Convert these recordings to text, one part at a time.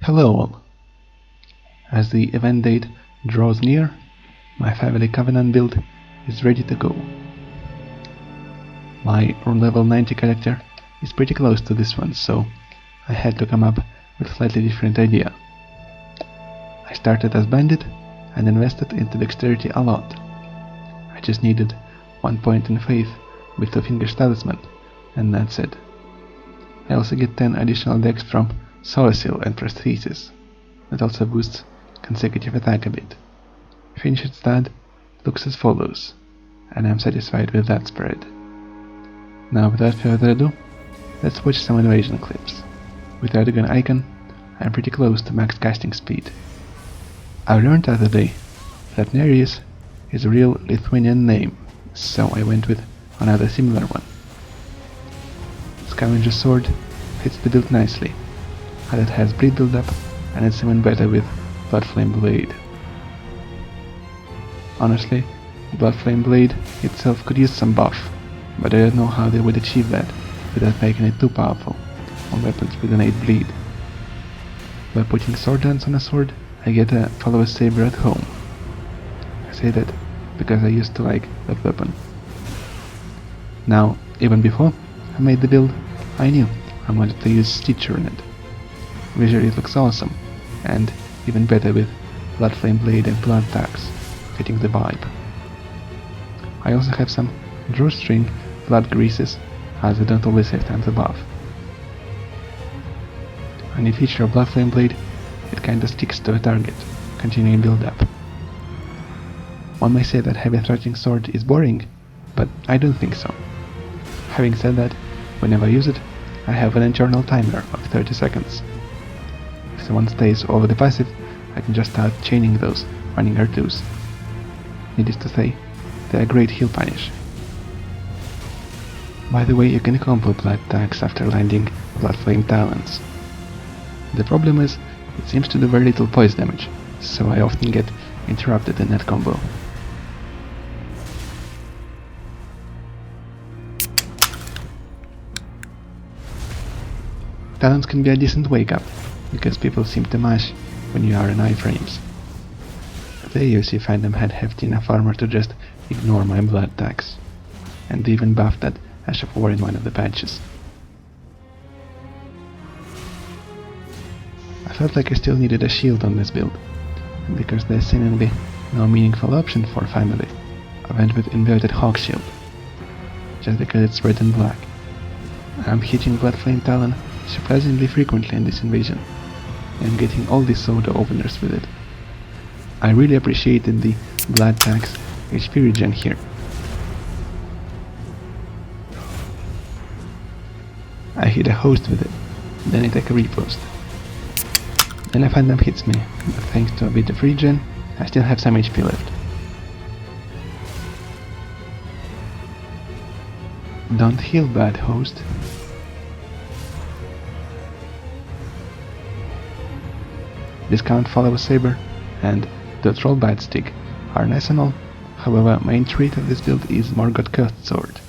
Hello all! As the event date draws near, my family Covenant build is ready to go. My level 90 character is pretty close to this one, so I had to come up with a slightly different idea. I started as bandit and invested into dexterity a lot. I just needed 1 point in faith with the Finger's talisman, and that's it. I also get 10 additional dex from Soul Seal and Prosthesis. That also boosts consecutive attack a bit. Finished stat looks as follows, and I'm satisfied with that spread. Now without further ado, let's watch some invasion clips. With the Erdogan icon, I'm pretty close to max casting speed. I learned the other day that Nereus is a real Lithuanian name, so I went with another similar one. Scavenger's sword fits the build nicely, as it has bleed build up and it's even better with Bloodflame Blade. Honestly, Bloodflame Blade itself could use some buff, but I don't know how they would achieve that without making it too powerful on weapons with innate bleed. By putting sword dance on a sword, I get a follow a saber at home. I say that because I used to like that weapon. Now, even before I made the build, I knew I wanted to use Stitcher in it. Visually it looks awesome, and even better with Bloodflame Blade and Blood Tax, fitting the vibe. I also have some drawstring blood greases, as I don't always have time to buff. When you feature a Bloodflame Blade, it kinda sticks to a target, continuing build up. One may say that heavy thrusting sword is boring, but I don't think so. Having said that, whenever I use it, I have an internal timer of 30 seconds. If someone stays over the passive, I can just start chaining those running R2s. Needless to say, they are great heal punish. By the way, you can combo Blood Tax after landing Bloodflame Talons. The problem is, it seems to do very little poise damage, so I often get interrupted in that combo. Talons can be a decent wake up, because people seem to mash when you are in iframes. They usually find them had hefty enough armor to just ignore my blood tax, and they even buffed that Ash of War in one of the patches. I felt like I still needed a shield on this build, and because there's seemingly no meaningful option for family, I went with inverted Hawk Shield, just because it's red and black. I'm hitting Bloodflame Talon surprisingly frequently in this invasion, and getting all these soda openers with it. I really appreciated the Blood Tax HP regen here. I hit a host with it, then I take a repost. Then I find them hits me, but thanks to a bit of regen, I still have some HP left. Don't heal bad host. Discount Follow a Saber and the Troll Bite Stick are nice and all, however main trait of this build is Morgoth Cursed Sword.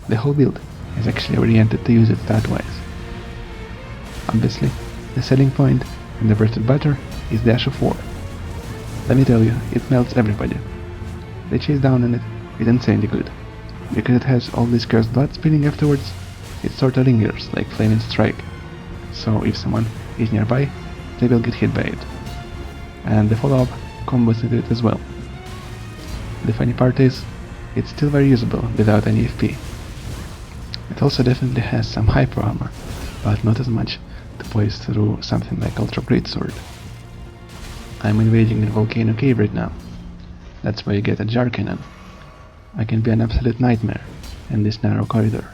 The whole build is actually oriented to use it stat-wise. Obviously, the selling point in the Breath Butter is the Ash of War. Let me tell you, it melts everybody. The chase down on it is insanely good. Because it has all this cursed blood spilling afterwards, it sorta lingers like Flaming Strike. So if someone is nearby, they will get hit by it. And the follow-up combos into it as well. The funny part is, it's still very usable without any FP. It also definitely has some hyper armor, but not as much to poise through something like Ultra Greatsword. I'm invading in Volcano Cave right now. That's where you get a jar cannon. I can be an absolute nightmare in this narrow corridor.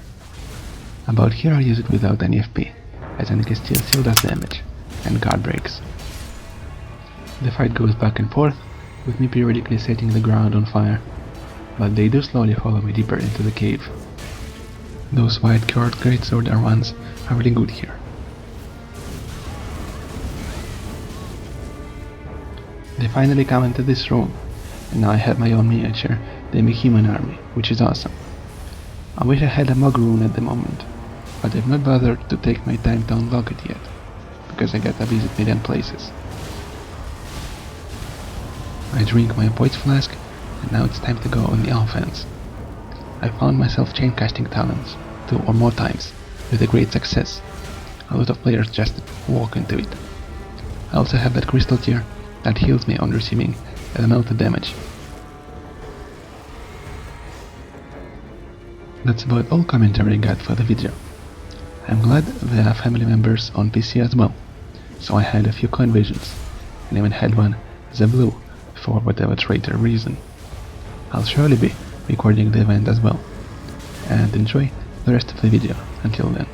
About here I use it without any FP, as Enemy still does damage, and guard breaks. The fight goes back and forth, with me periodically setting the ground on fire, but they do slowly follow me deeper into the cave. Those white curved greatsword R1s are really good here. They finally come into this room, and now I have my own miniature demi-human army, which is awesome. I wish I had a Mog rune at the moment, but I've not bothered to take my time to unlock it yet, because I get to visit million places. I drink my poise flask, and now it's time to go on the offense. I found myself chain casting talents 2 or more times, with a great success. A lot of players just walk into it. I also have that crystal tier that heals me on receiving elemental damage. That's about all commentary I got for the video. I'm glad there are family members on PC as well, so I had a few coin visions, and even had one the blue for whatever traitor reason. I'll surely be recording the event as well, and enjoy the rest of the video. Until then.